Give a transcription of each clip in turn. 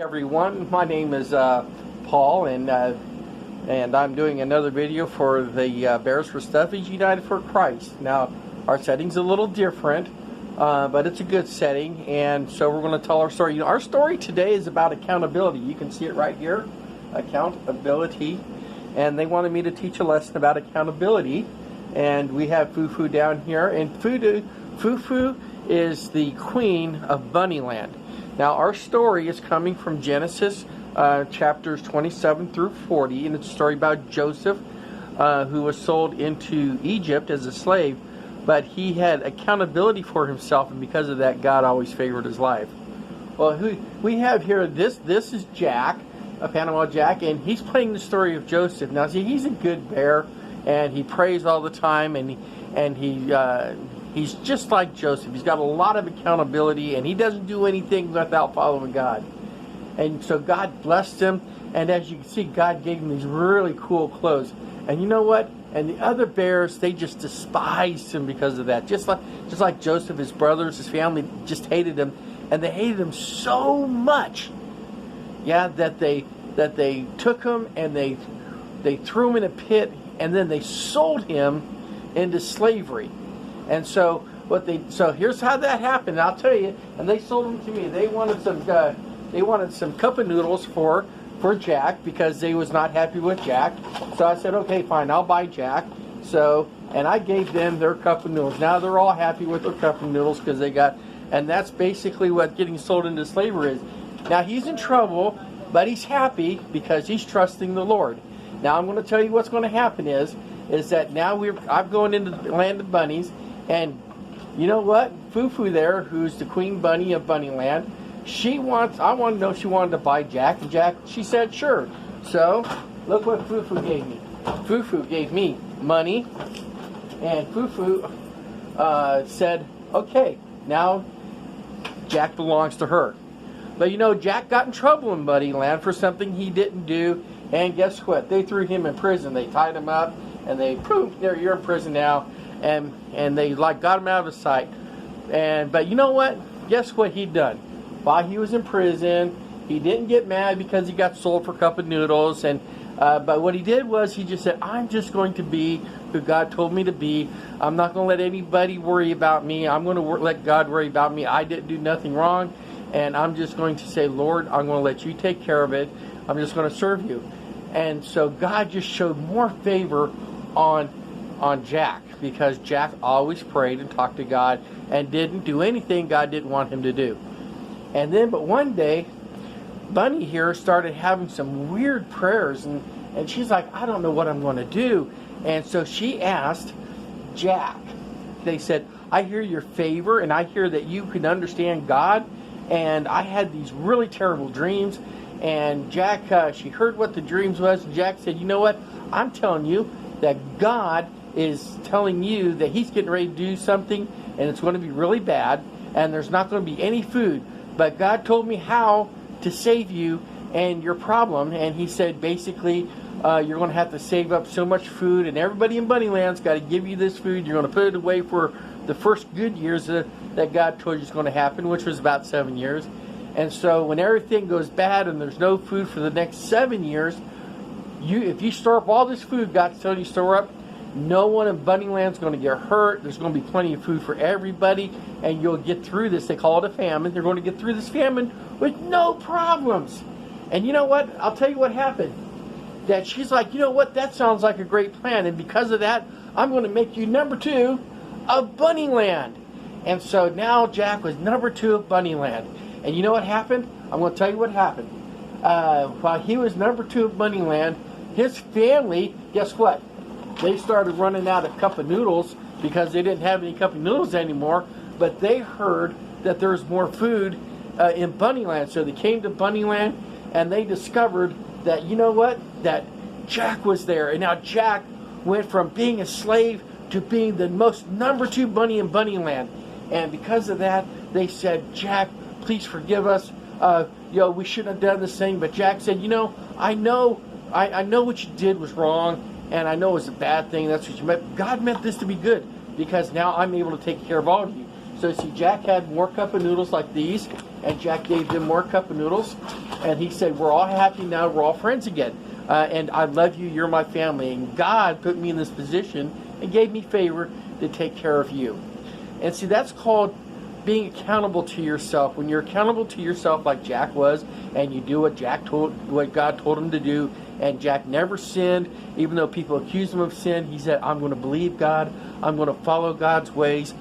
Everyone, my name is Paul, and I'm doing another video for the Bears for Stuffies United for Christ. Now, our setting's a little different, but it's a good setting, and so we're going to tell our story. You know, our story today is about accountability. You can see it right here, accountability, and they wanted me to teach a lesson about accountability, and we have Foo Foo down here, and Foo Foo is the queen of Bunnyland. Now, our story is coming from Genesis chapters 27 through 40, and it's a story about Joseph, who was sold into Egypt as a slave, but he had accountability for himself, and because of that, God always favored his life. Well, we have here, this is Jack, a Panama Jack, and he's playing the story of Joseph. Now, see, he's a good bear, and he prays all the time, and he's just like Joseph. He's got a lot of accountability, and he doesn't do anything without following God. And so God blessed him, and as you can see, God gave him these really cool clothes. And you know what? And the other bears, they just despised him because of that. Just like Joseph, his brothers, his family just hated him, and they hated him so much, yeah, that they took him and they threw him in a pit, and then they sold him into slavery. And so here's how that happened. I'll tell you. And they sold them to me. They wanted some cup of noodles for Jack because they was not happy with Jack. So I said, okay, fine, I'll buy Jack. So, and I gave them their cup of noodles. Now they're all happy with their cup of noodles because they got, and that's basically what getting sold into slavery is. Now he's in trouble, but he's happy because he's trusting the Lord. Now I'm going to tell you what's going to happen is that now I'm going into the land of bunnies. And you know what? Foo Foo there, who's the queen bunny of Bunnyland, I want to know if she wanted to buy Jack. And she said, sure. So, look what Foo Foo gave me. Foo Foo gave me money. And Foo Foo said, okay, now Jack belongs to her. But you know, Jack got in trouble in Bunnyland for something he didn't do. And guess what? They threw him in prison. They tied him up, and they, poof, there, you're in prison now. And they got him out of his sight. But you know what? Guess what he'd done? While he was in prison, he didn't get mad because he got sold for a cup of noodles. But what he did was he just said, I'm just going to be who God told me to be. I'm not going to let anybody worry about me. I'm going to let God worry about me. I didn't do nothing wrong. And I'm just going to say, Lord, I'm going to let you take care of it. I'm just going to serve you. And so God just showed more favor on Jack, because Jack always prayed and talked to God and didn't do anything God didn't want him to do. But one day, Bunny here started having some weird prayers, and she's like, I don't know what I'm going to do. And so she asked Jack. They said, I hear your favor, and I hear that you can understand God, and I had these really terrible dreams. And Jack, she heard what the dreams was, and Jack said, you know what? I'm telling you that God is telling you that he's getting ready to do something, and it's going to be really bad, and there's not going to be any food. But God told me how to save you and your problem, and he said basically you're going to have to save up so much food, and everybody in Bunnyland's got to give you this food. You're going to put it away for the first good years that God told you is going to happen, which was about 7 years. And so when everything goes bad and there's no food for the next 7 years, if you store up all this food God's telling you to store up, no one in Bunnyland's going to get hurt. There's going to be plenty of food for everybody, and you'll get through this. They call it a famine. They're going to get through this famine with no problems. And you know what? I'll tell you what happened. That she's like, you know what? That sounds like a great plan, and because of that, I'm going to make you number 2 of Bunnyland. And so now Jack was number 2 of Bunnyland. And you know what happened? I'm going to tell you what happened. While he was number 2 of Bunnyland, his family, guess what? They started running out of cup of noodles because they didn't have any cup of noodles anymore. But they heard that there was more food in Bunnyland. So they came to Bunnyland, and they discovered that, you know what? That Jack was there. And now Jack went from being a slave to being the most number 2 bunny in Bunnyland. And because of that, they said, Jack, please forgive us. We shouldn't have done this thing. But Jack said, I know what you did was wrong, and I know it was a bad thing. That's what you meant. God meant this to be good, because now I'm able to take care of all of you. So see, Jack had more cup of noodles like these, and Jack gave them more cup of noodles, and he said, we're all happy now, we're all friends again. And I love you, you're my family. And God put me in this position and gave me favor to take care of you. And see, that's called being accountable to yourself. When you're accountable to yourself like Jack was, and you do what God told him to do, and Jack never sinned, even though people accused him of sin, he said, I'm going to believe God, I'm going to follow God's ways.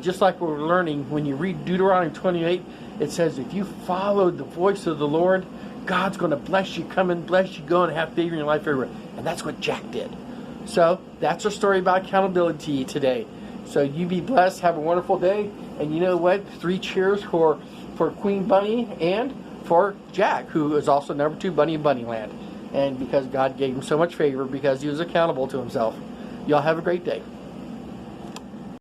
Just like we're learning, when you read Deuteronomy 28, it says, if you follow the voice of the Lord, God's going to bless you, come and bless you, go and have favor in your life everywhere. And that's what Jack did. So that's our story about accountability today. So you be blessed, have a wonderful day. And you know what? 3 cheers for Queen Bunny and for Jack, who is also number 2 bunny in Bunnyland. And because God gave him so much favor because he was accountable to himself. Y'all have a great day.